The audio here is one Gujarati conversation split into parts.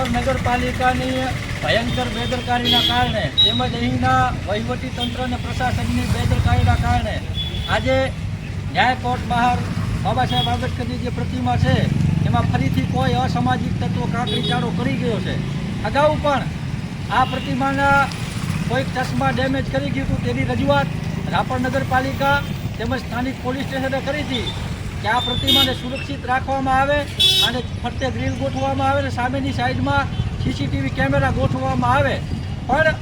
રાપર નગરપાલિકાની ભયંકર બેદરકારીના કારણે તેમજ અહીંના વહીવટીતંત્ર અને પ્રશાસનની બેદરકારીના કારણે આજે ન્યાય કોર્ટ બહાર બાબા સાહેબ આંબેડકરની જે પ્રતિમા છે એમાં ફરીથી કોઈ અસામાજિક તત્વો કાંકરીચાળો કરી ગયો છે। અગાઉ પણ આ પ્રતિમાના કોઈક ચશ્મા ડેમેજ કરી ગયું હતું તેની રજૂઆત રાપર નગરપાલિકા તેમજ સ્થાનિક પોલીસ સ્ટેશને કરી હતી કે આ પ્રતિમાને સુરક્ષિત રાખવામાં આવે અને ફરતે ગ્રીલ ગોઠવવામાં આવે અને સામેની સાઈડમાં સીસીટીવી કેમેરા ગોઠવવામાં આવે, પણ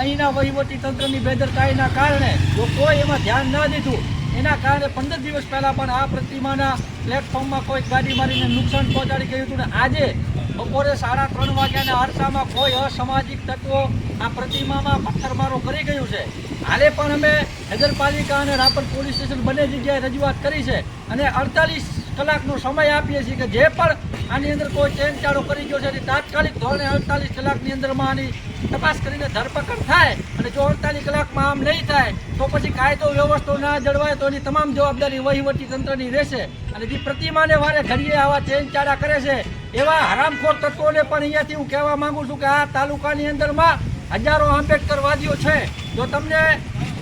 અહીંના વહીવટીતંત્રની બેદરકારીના કારણે જો કોઈ એમાં ધ્યાન ન દીધું એના કારણે 15 દિવસ પહેલાં પણ આ પ્રતિમાના પ્લેટફોર્મમાં કોઈ ગાડી મારીને નુકસાન પહોંચાડી ગયું હતું ને આજે બપોરે 3:30 વાગ્યાના અરસામાં કોઈ અસામાજિક તત્વો આ પ્રતિમામાં પથ્થરમારો કરી ગયું છે। હાલે પણ અમે નગરપાલિકા અને રાપર પોલીસ સ્ટેશન બંને જગ્યાએ રજૂઆત કરી છે અને 48 કલાકનો સમય આપીએ છીએ કે જે પણ આની અંદર કોઈ ચેનચાળો કરી ગયો છે એની તાત્કાલિક ધોરણે 48 કલાકની અંદરમાં આની તપાસ કરીને ધરપકડ થાય અને જો 48 કલાકમાં આમ નહીં થાય તો પછી કાયદો વ્યવસ્થા ના જળવાય તો એની તમામ જવાબદારી વહીવટી તંત્રની રહેશે અને જે પ્રતિમાને વારે ઘડીએ આવા ચેનચાળા કરે છે એવા હરામખોર તત્વોને પણ અહીંયાથી હું કહેવા માંગુ છું કે આ તાલુકાની અંદરમાં હજારો આંબેડકરવાદીઓ છે। જો તમને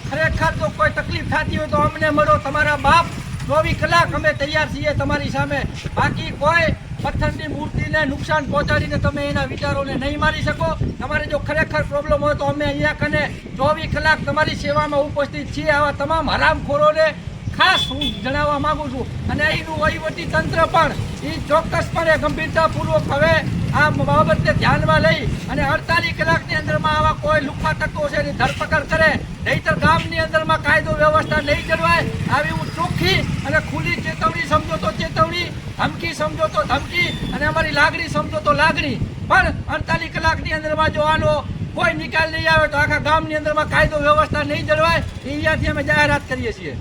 ખરેખર તો કોઈ તકલીફ થતી હોય તો અમને મળો, તમારા બાપ 24 કલાક અમે તૈયાર છીએ તમારી સામે। બાકી કોઈ પથ્થરની મૂર્તિને નુકસાન પહોંચાડીને તમે એના વિચારોને નહીં મારી શકો। તમારે જો ખરેખર પ્રોબ્લેમ હોય તો અમે અહીંયા કને 24 કલાક તમારી સેવામાં ઉપસ્થિત છીએ। આવા તમામ હરામખોરોને ખાસ હું જણાવવા માંગુ છું અને અહીંનું વહીવટી તંત્ર પણ એ ચોક્કસપણે ગંભીરતાપૂર્વક હવે આ બાબતને ધ્યાનમાં લઈ અને 48 કલાકની અંદરમાં આવા કોઈ લુખ્ખા તત્વો છે એની ધરપકડ કરે, નહીંતર ગામની અંદરમાં કાયદો વ્યવસ્થા નહીં જળવાય। આવી હું ચોખ્ખી અને ખુલ્લી ચેતવણી સમજો તો ચેતવણી, ધમકી સમજો તો ધમકી અને અમારી લાગણી સમજો તો લાગણી, પણ 48 કલાકની અંદરમાં જો આનો કોઈ નિકાલ નહીં આવે તો આખા ગામની અંદરમાં કાયદો વ્યવસ્થા નહીં જળવાય। અહીંયાથી અમે જાહેરાત કરીએ છીએ।